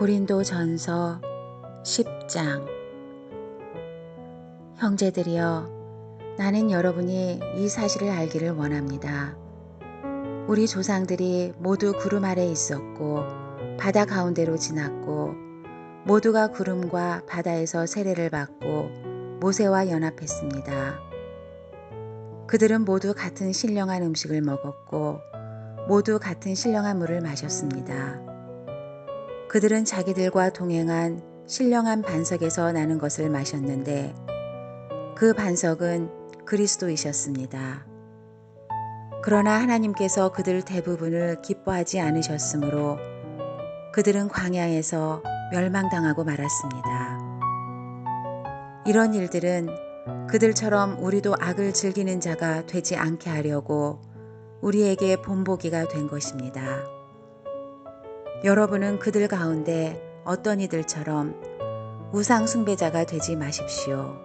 고린도전서 10장. 형제들이여, 나는 여러분이 이 사실을 알기를 원합니다. 우리 조상들이 모두 구름 아래 있었고 바다 가운데로 지났고 모두가 구름과 바다에서 세례를 받고 모세와 연합했습니다. 그들은 모두 같은 신령한 음식을 먹었고 모두 같은 신령한 물을 마셨습니다. 그들은 자기들과 동행한 신령한 반석에서 나는 것을 마셨는데 그 반석은 그리스도이셨습니다. 그러나 하나님께서 그들 대부분을 기뻐하지 않으셨으므로 그들은 광야에서 멸망당하고 말았습니다. 이런 일들은 그들처럼 우리도 악을 즐기는 자가 되지 않게 하려고 우리에게 본보기가 된 것입니다. 여러분은 그들 가운데 어떤 이들처럼 우상 숭배자가 되지 마십시오.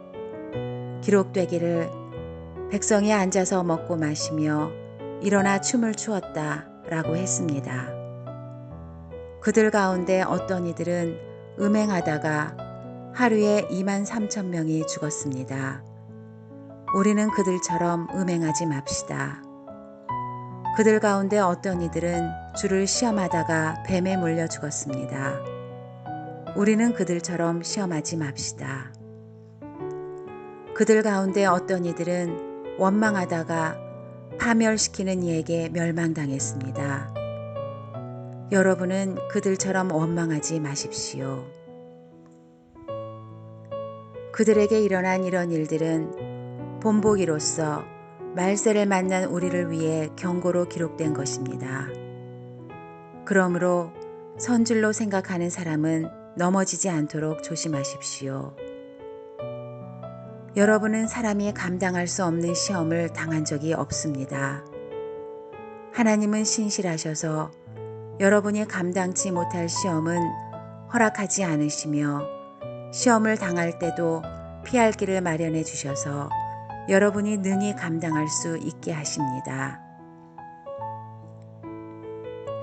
기록되기를 백성이 앉아서 먹고 마시며 일어나 춤을 추었다 라고 했습니다. 그들 가운데 어떤 이들은 음행하다가 하루에 23,000명이 죽었습니다. 우리는 그들처럼 음행하지 맙시다. 그들 가운데 어떤 이들은 주를 시험하다가 뱀에 물려 죽었습니다. 우리는 그들처럼 시험하지 맙시다. 그들 가운데 어떤 이들은 원망하다가 파멸시키는 이에게 멸망당했습니다. 여러분은 그들처럼 원망하지 마십시오. 그들에게 일어난 이런 일들은 본보기로서 말세를 만난 우리를 위해 경고로 기록된 것입니다. 그러므로 선줄로 생각하는 사람은 넘어지지 않도록 조심하십시오. 여러분은 사람이 감당할 수 없는 시험을 당한 적이 없습니다. 하나님은 신실하셔서 여러분이 감당치 못할 시험은 허락하지 않으시며 시험을 당할 때도 피할 길을 마련해 주셔서 여러분이 능히 감당할 수 있게 하십니다.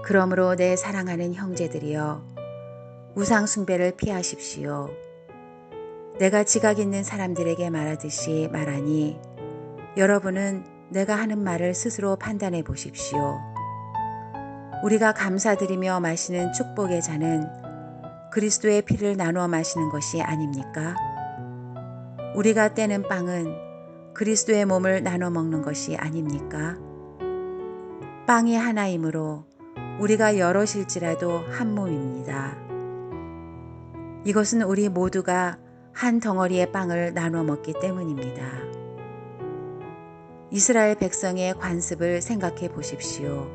그러므로 내 사랑하는 형제들이여, 우상 숭배를 피하십시오. 내가 지각 있는 사람들에게 말하듯이 말하니 여러분은 내가 하는 말을 스스로 판단해 보십시오. 우리가 감사드리며 마시는 축복의 잔은 그리스도의 피를 나누어 마시는 것이 아닙니까? 우리가 떼는 빵은 그리스도의 몸을 나눠 먹는 것이 아닙니까? 빵이 하나이므로 우리가 여럿일지라도 한 몸입니다. 이것은 우리 모두가 한 덩어리의 빵을 나눠 먹기 때문입니다. 이스라엘 백성의 관습을 생각해 보십시오.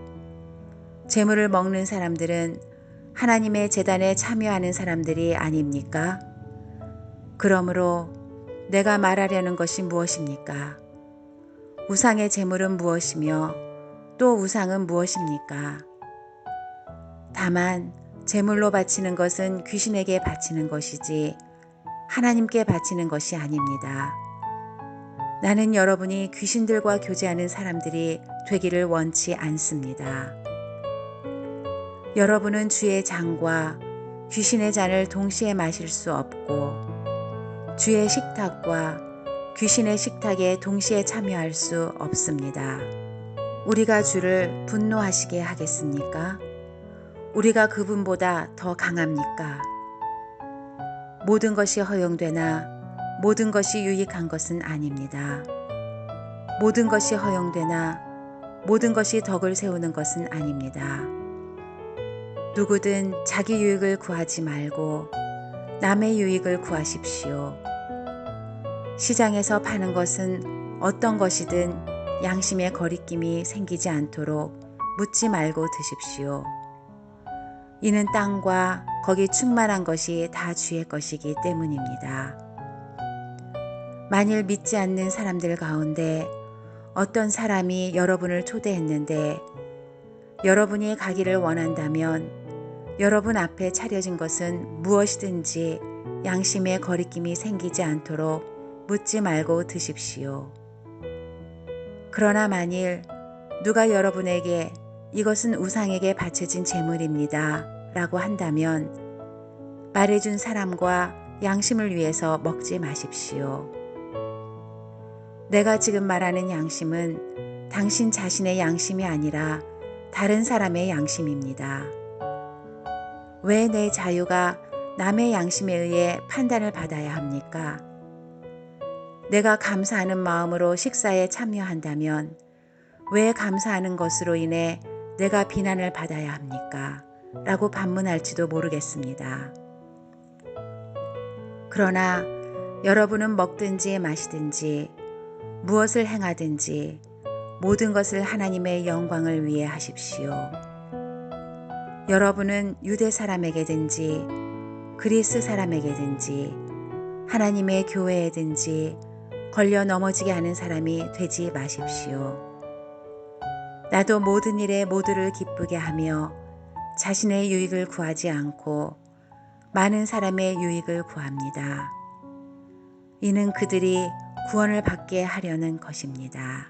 제물을 먹는 사람들은 하나님의 제단에 참여하는 사람들이 아닙니까? 그러므로 내가 말하려는 것이 무엇입니까? 우상의 제물은 무엇이며 또 우상은 무엇입니까? 다만 제물로 바치는 것은 귀신에게 바치는 것이지 하나님께 바치는 것이 아닙니다. 나는 여러분이 귀신들과 교제하는 사람들이 되기를 원치 않습니다. 여러분은 주의 잔과 귀신의 잔을 동시에 마실 수 없고 주의 식탁과 귀신의 식탁에 동시에 참여할 수 없습니다. 우리가 주를 분노하시게 하겠습니까? 우리가 그분보다 더 강합니까? 모든 것이 허용되나 모든 것이 유익한 것은 아닙니다. 모든 것이 허용되나 모든 것이 덕을 세우는 것은 아닙니다. 누구든 자기 유익을 구하지 말고 남의 유익을 구하십시오. 시장에서 파는 것은 어떤 것이든 양심의 거리낌이 생기지 않도록 묻지 말고 드십시오. 이는 땅과 거기 충만한 것이 다 주의 것이기 때문입니다. 만일 믿지 않는 사람들 가운데 어떤 사람이 여러분을 초대했는데 여러분이 가기를 원한다면 여러분 앞에 차려진 것은 무엇이든지 양심의 거리낌이 생기지 않도록 묻지 말고 드십시오. 그러나 만일 누가 여러분에게 이것은 우상에게 바쳐진 제물입니다 라고 한다면 말해준 사람과 양심을 위해서 먹지 마십시오. 내가 지금 말하는 양심은 당신 자신의 양심이 아니라 다른 사람의 양심입니다. 왜 내 자유가 남의 양심에 의해 판단을 받아야 합니까? 내가 감사하는 마음으로 식사에 참여한다면 왜 감사하는 것으로 인해 내가 비난을 받아야 합니까? 라고 반문할지도 모르겠습니다. 그러나 여러분은 먹든지 마시든지 무엇을 행하든지 모든 것을 하나님의 영광을 위해 하십시오. 여러분은 유대 사람에게든지 그리스 사람에게든지 하나님의 교회에든지 걸려 넘어지게 하는 사람이 되지 마십시오. 나도 모든 일에 모두를 기쁘게 하며 자신의 유익을 구하지 않고 많은 사람의 유익을 구합니다. 이는 그들이 구원을 받게 하려는 것입니다.